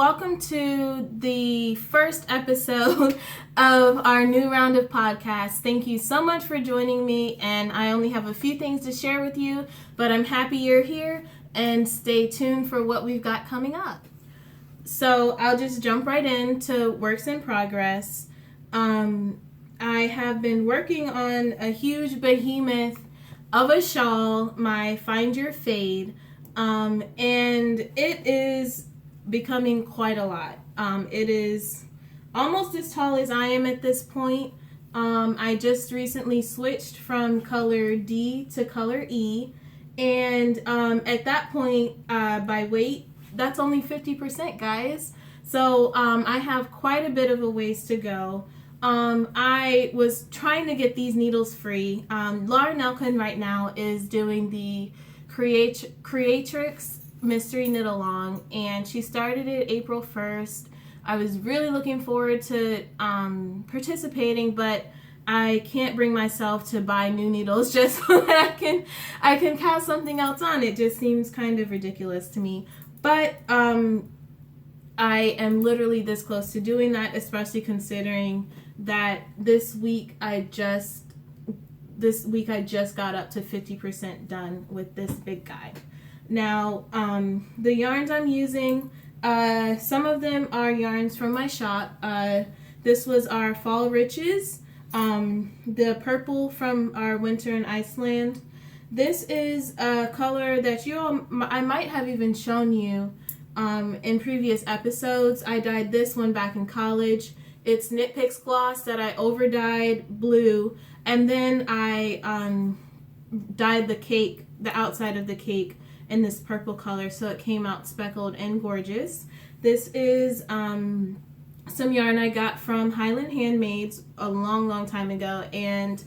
welcome to the first episode of our new round of podcasts. Thank you so much for joining me, and I only have a few things to share with you, but I'm happy you're here, and stay tuned for what we've got coming up. So I'll just jump right into works in progress. I have been working on a huge behemoth of a shawl, my Find Your Fade, and it is becoming quite a lot. It is almost as tall as I am at this point. I just recently switched from color D to color E, and at that point, by weight, that's only 50%, guys. So I have quite a bit of a ways to go. I was trying to get these needles free. Laura Nelkin right now is doing the Creatrix Mystery Knit Along, and she started it April 1st. I was really looking forward to participating, but I can't bring myself to buy new needles just so that I can cast something else on. It just seems kind of ridiculous to me. But I am literally this close to doing that, especially considering that this week I just got up to 50% done with this big guy. Now, the yarns I'm using, some of them are yarns from my shop. This was our Fall Riches, the purple from our Winter in Iceland. This is a color that I might have even shown you in previous episodes. I dyed this one back in college. It's Knitpicks gloss that I overdyed blue, and then I dyed the outside of the cake in this purple color, so it came out speckled and gorgeous. This is some yarn I got from Highland Handmaids a long time ago, and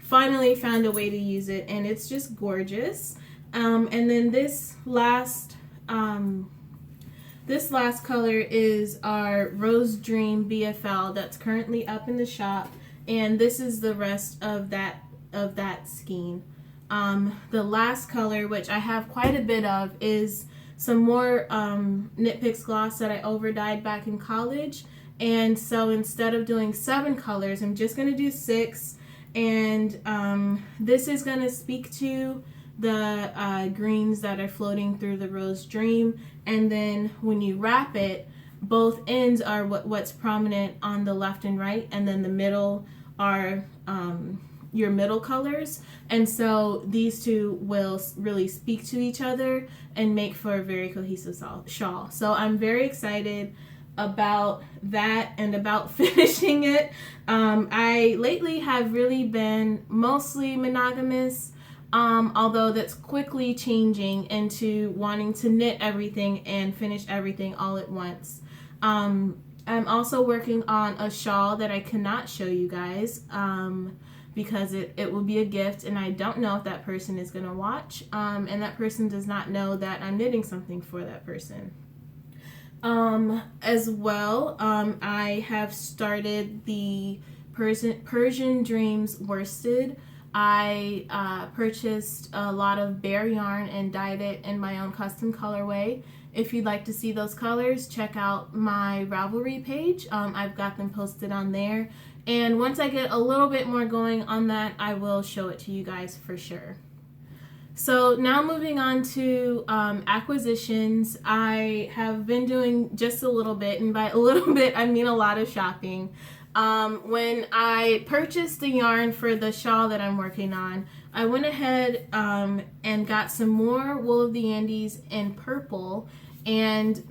finally found a way to use it, and it's just gorgeous. And then this last color is our Rose Dream BFL that's currently up in the shop, and this is the rest of that skein. The last color, which I have quite a bit of, is some more Knitpicks gloss that I overdyed back in college. And so instead of doing 7 colors, I'm just going to do 6. And this is going to speak to the greens that are floating through the Rose Dream. And then when you wrap it, both ends are what's prominent on the left and right, and then the middle are your middle colors. And so these two will really speak to each other and make for a very cohesive shawl. So I'm very excited about that and about finishing it. I lately have really been mostly monogamous, although that's quickly changing into wanting to knit everything and finish everything all at once. I'm also working on a shawl that I cannot show you guys because it will be a gift, and I don't know if that person is going to watch, and that person does not know that I'm knitting something for that person. As well, I have started the Persian Dreams worsted. I purchased a lot of bare yarn and dyed it in my own custom colorway. If you'd like to see those colors, check out my RAVELRY page. I've got them posted on there. And once I get a little bit more going on that, I will show it to you guys for sure. So now moving on to acquisitions. I have been doing just a little bit, and by a little bit I mean a lot of shopping. When I purchased the yarn for the shawl that I'm working on, I went ahead and got some more Wool of the Andes in purple, and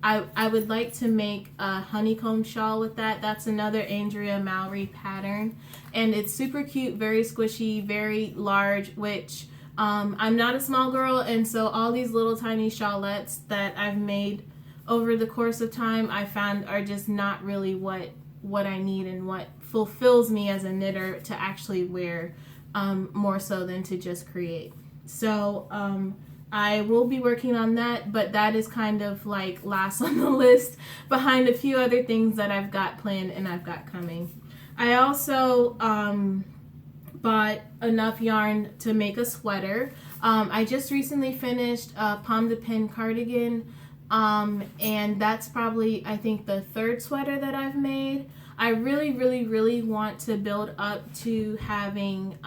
I would like to make a honeycomb shawl with that. That's another Andrea Mowry pattern, and it's super cute, very squishy, very large, which I'm not a small girl, and so all these little tiny shawlettes that I've made over the course of time I found are just not really what I need and what fulfills me as a knitter to actually wear, more so than to just create. So I will be working on that, but that is kind of like last on the list behind a few other things that I've got planned and I've got coming. I also bought enough yarn to make a sweater. I just recently finished a pomme de pin cardigan And that's probably, I think, the third sweater that I've made. I really want to build up to having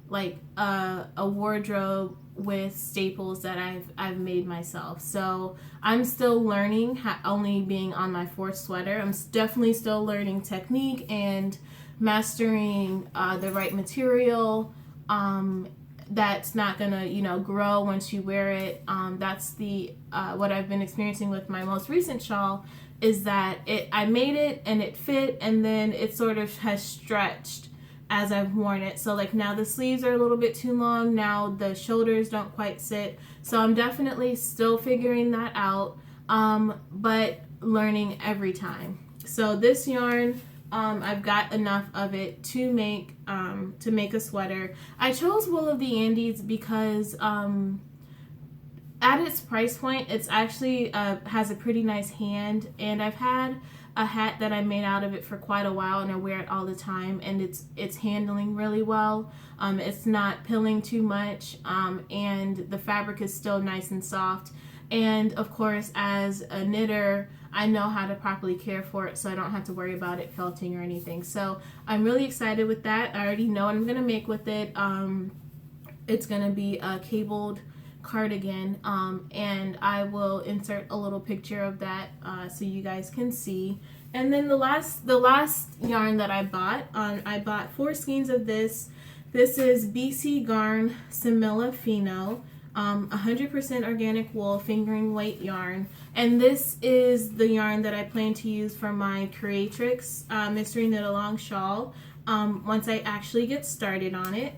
like a wardrobe with staples that I've made myself. So I'm still learning, only being on my fourth sweater. I'm definitely still learning technique and mastering the right material that's not gonna, you know, grow once you wear it. That's the what I've been experiencing with my most recent shawl, is that I made it and it fit, and then it sort of has stretched as I've worn it. So like now the sleeves are a little bit too long, now the shoulders don't quite sit. So I'm definitely still figuring that out, but learning every time. So this yarn, I've got enough of it to make a sweater. I chose Wool of the Andes because at its price point, it's actually has a pretty nice hand, and I've had a hat that I made out of it for quite a while, and I wear it all the time, and it's handling really well. It's not pilling too much, and the fabric is still nice and soft. And of course, as a knitter, I know how to properly care for it, so I don't have to worry about it felting or anything. So I'm really excited with that. I already know what I'm gonna make with it. It's gonna be a cabled cardigan, and I will insert a little picture of that so you guys can see. And then the last yarn that I bought 4 skeins of this. This is BC Garn Semila Fino, 100% organic wool fingering weight yarn, and this is the yarn that I plan to use for my Creatrix mystery knit along shawl once I actually get started on it.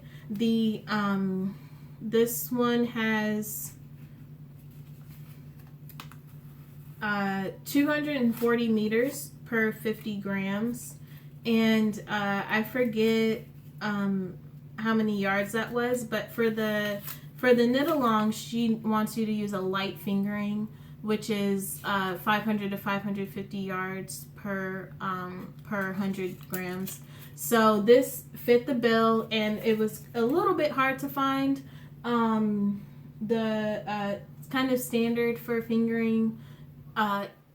This one has 240 meters per 50 grams, and I forget how many yards that was, but for the knit along, she wants you to use a light fingering, which is 500 to 550 yards per 100 grams. So this fit the bill, and it was a little bit hard to find. The kind of standard for fingering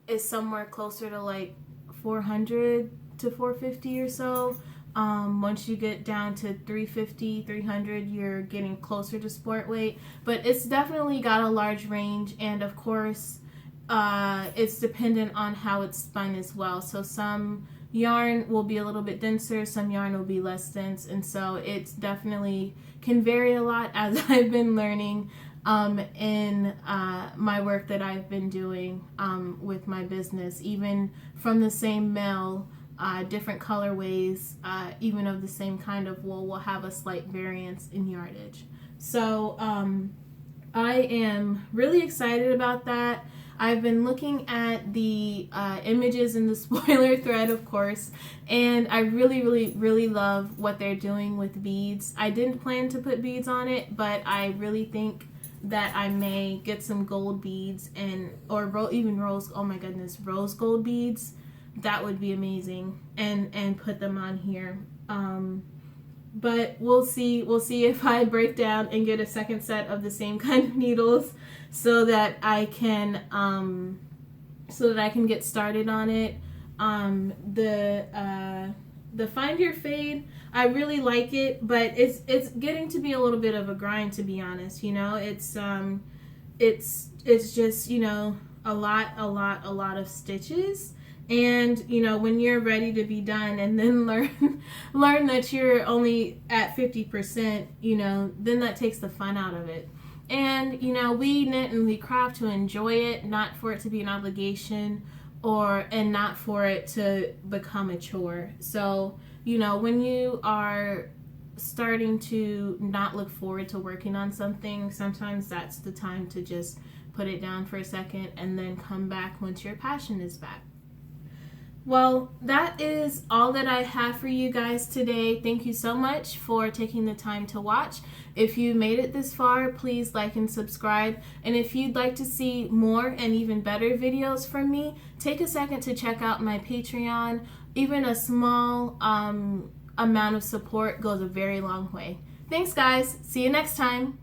is somewhere closer to like 400 to 450 or so. Once you get down to 350, 300, you're getting closer to sport weight. But it's definitely got a large range, and of course, it's dependent on how it's spun as well. So some yarn will be a little bit denser, some yarn will be less dense, and so it's definitely can vary a lot, as I've been learning in my work that I've been doing with my business. Even from the same mill, different colorways, even of the same kind of wool, will have a slight variance in yardage. So I am really excited about that. I've been looking at the images in the spoiler thread, of course, and I really love what they're doing with beads. I didn't plan to put beads on it, but I really think that I may get some gold beads or even rose. Oh my goodness, rose gold beads. That would be amazing, and put them on here. But we'll see if I break down and get a second set of the same kind of needles, so that I can get started on it. The Find Your Fade, I really like it, but it's getting to be a little bit of a grind, to be honest. You know, it's just, you know, a lot of stitches. And, you know, when you're ready to be done and then learn that you're only at 50%, you know, then that takes the fun out of it. And, you know, we knit and we craft to enjoy it, not for it to be an obligation and not for it to become a chore. So, you know, when you are starting to not look forward to working on something, sometimes that's the time to just put it down for a second and then come back once your passion is back. Well, that is all that I have for you guys today. Thank you so much for taking the time to watch. If you made it this far, please like and subscribe. And if you'd like to see more and even better videos from me, take a second to check out my Patreon. Even a small amount of support goes a very long way. Thanks, guys. See you next time.